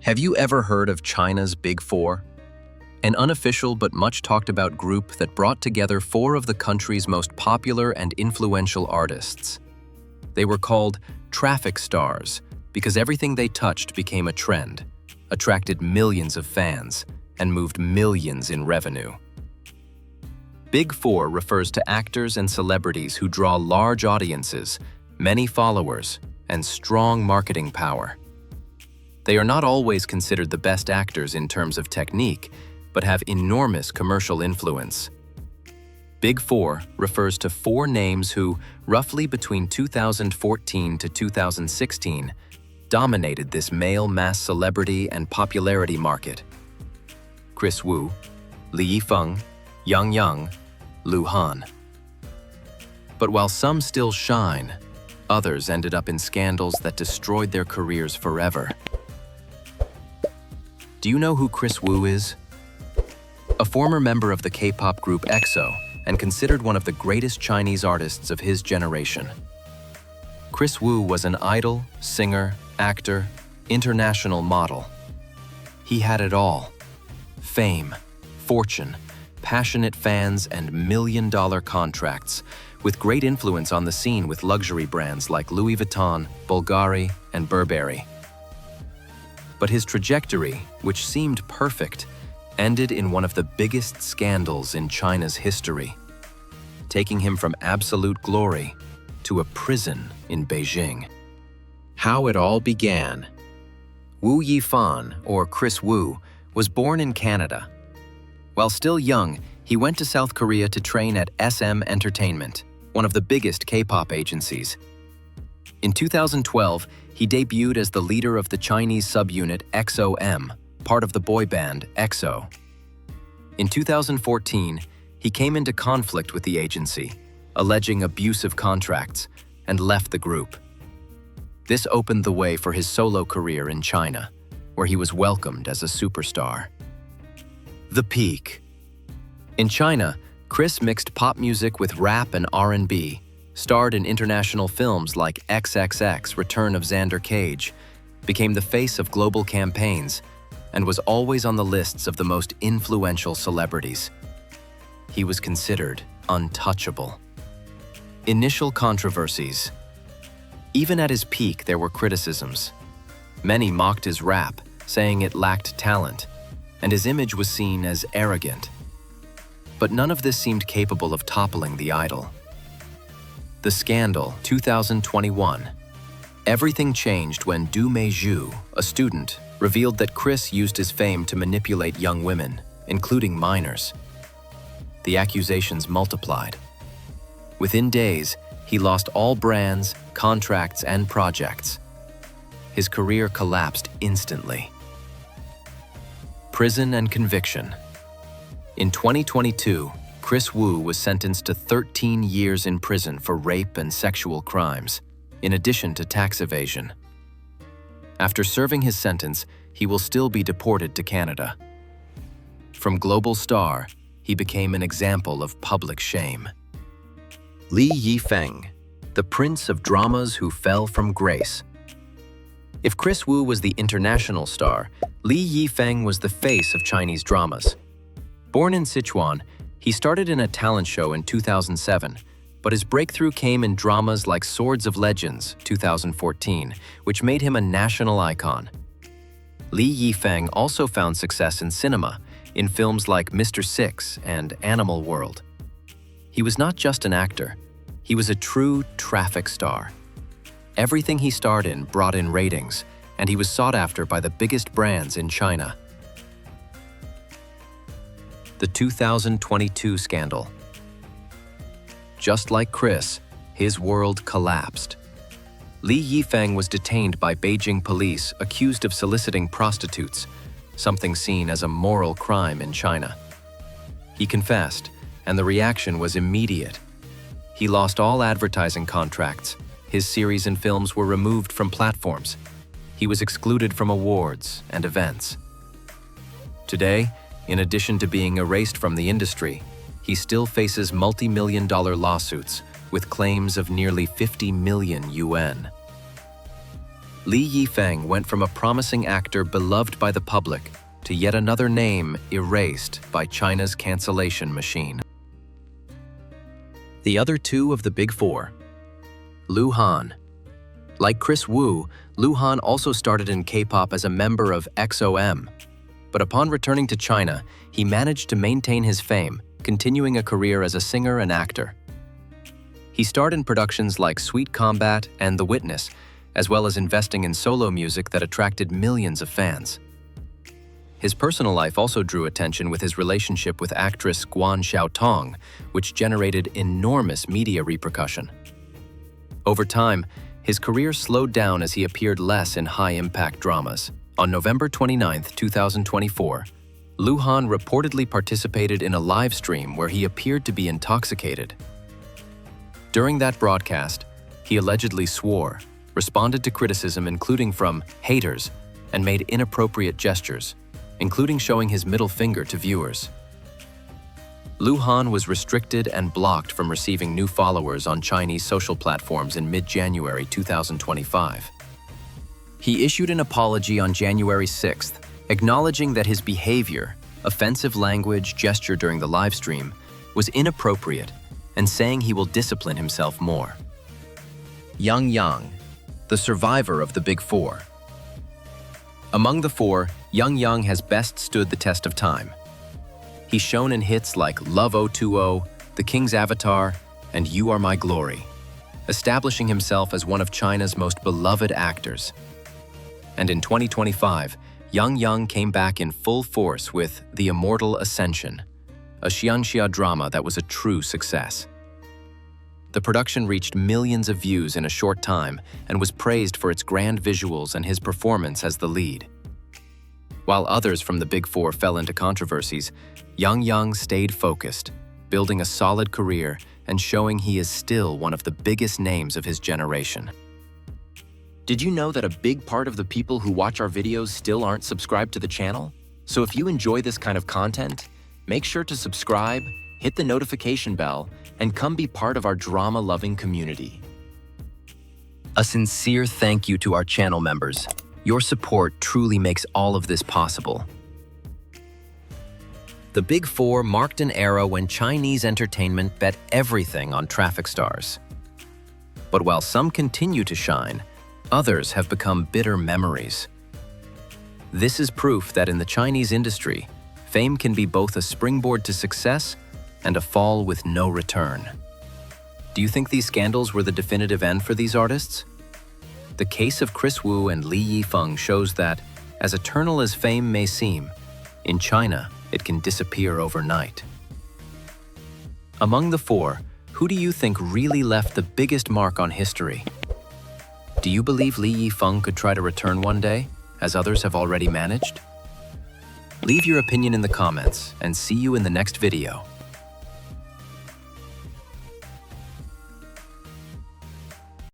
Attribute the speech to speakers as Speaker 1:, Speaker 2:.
Speaker 1: Have you ever heard of China's Big Four? An unofficial but much talked about group that brought together four of the country's most popular and influential artists. They were called traffic stars because everything they touched became a trend, attracted millions of fans, and moved millions in revenue. Big Four refers to actors and celebrities who draw large audiences, many followers, and strong marketing power. They are not always considered the best actors in terms of technique, but have enormous commercial influence. Big Four refers to four names who, roughly between 2014 to 2016, dominated this male mass celebrity and popularity market. Kris Wu, Li Yifeng, Yang, Lu Han. But while some still shine, others ended up in scandals that destroyed their careers forever. Do you know who Kris Wu is? A former member of the K-pop group EXO and considered one of the greatest Chinese artists of his generation. Kris Wu was an idol, singer, actor, international model. He had it all: fame, fortune, passionate fans, and million-dollar contracts, with great influence on the scene with luxury brands like Louis Vuitton, Bulgari, and Burberry. But his trajectory, which seemed perfect, ended in one of the biggest scandals in China's history, taking him from absolute glory to a prison in Beijing. How it all began. Wu Yifan, or Kris Wu, was born in Canada. While still young, he went to South Korea to train at SM Entertainment, one of the biggest K-pop agencies. In 2012, he debuted as the leader of the Chinese subunit EXO-M, part of the boy band EXO. In 2014, he came into conflict with the agency, alleging abusive contracts, and left the group. This opened the way for his solo career in China, where he was welcomed as a superstar. The peak. In China, Kris mixed pop music with rap and R&B, starred in international films like XXX: Return of Xander Cage, became the face of global campaigns, and was always on the lists of the most influential celebrities. He was considered untouchable. Initial controversies. Even at his peak, there were criticisms. Many mocked his rap, saying it lacked talent, and his image was seen as arrogant. But none of this seemed capable of toppling the idol. The Scandal, 2021. Everything changed when Du Meizhu, a student, revealed that Kris used his fame to manipulate young women, including minors. The accusations multiplied. Within days, he lost all brands, contracts, and projects. His career collapsed instantly. Prison and conviction. In 2022, Kris Wu was sentenced to 13 years in prison for rape and sexual crimes, in addition to tax evasion. After serving his sentence, he will still be deported to Canada. From global star, he became an example of public shame. Li Yifeng, the prince of dramas who fell from grace. If Kris Wu was the international star, Li Yifeng was the face of Chinese dramas. Born in Sichuan, he started in a talent show in 2007, but his breakthrough came in dramas like Swords of Legends, 2014, which made him a national icon. Li Yifeng also found success in cinema, in films like Mr. Six and Animal World. He was not just an actor, he was a true traffic star. Everything he starred in brought in ratings, and he was sought after by the biggest brands in China. The 2022 scandal. Just like Kris, his world collapsed. Li Yifeng was detained by Beijing police accused of soliciting prostitutes, something seen as a moral crime in China. He confessed, and the reaction was immediate. He lost all advertising contracts. His series and films were removed from platforms. He was excluded from awards and events. Today, in addition to being erased from the industry, he still faces multi-million-dollar lawsuits with claims of nearly 50 million yuan. Li Yifeng went from a promising actor beloved by the public to yet another name erased by China's cancellation machine. The other two of the Big Four. Lu Han. Like Kris Wu, Lu Han also started in K-pop as a member of XOM. But upon returning to China, he managed to maintain his fame, continuing a career as a singer and actor. He starred in productions like Sweet Combat and The Witness, as well as investing in solo music that attracted millions of fans. His personal life also drew attention with his relationship with actress Guan Xiaotong, which generated enormous media repercussion. Over time, his career slowed down as he appeared less in high-impact dramas. On November 29, 2024, Lu Han reportedly participated in a live stream where he appeared to be intoxicated. During that broadcast, he allegedly swore, responded to criticism including from haters, and made inappropriate gestures, including showing his middle finger to viewers. Lu Han was restricted and blocked from receiving new followers on Chinese social platforms in mid-January 2025. He issued an apology on January 6th, acknowledging that his behavior, offensive language, gesture during the live stream, was inappropriate and saying he will discipline himself more. Yang, the survivor of the Big Four. Among the four, Yang has best stood the test of time. He's shown in hits like Love 020, The King's Avatar, and You Are My Glory, establishing himself as one of China's most beloved actors. And in 2025, Yang came back in full force with The Immortal Ascension, a xianxia drama that was a true success. The production reached millions of views in a short time and was praised for its grand visuals and his performance as the lead. While others from the Big Four fell into controversies, Yang stayed focused, building a solid career and showing he is still one of the biggest names of his generation. Did you know that a big part of the people who watch our videos still aren't subscribed to the channel? So if you enjoy this kind of content, make sure to subscribe, hit the notification bell, and come be part of our drama-loving community. A sincere thank you to our channel members. Your support truly makes all of this possible. The Big Four marked an era when Chinese entertainment bet everything on traffic stars. But while some continue to shine, others have become bitter memories. This is proof that in the Chinese industry, fame can be both a springboard to success and a fall with no return. Do you think these scandals were the definitive end for these artists? The case of Kris Wu and Li Yifeng shows that, as eternal as fame may seem, in China, it can disappear overnight. Among the four, who do you think really left the biggest mark on history? Do you believe Li Yifeng could try to return one day, as others have already managed? Leave your opinion in the comments, and see you in the next video.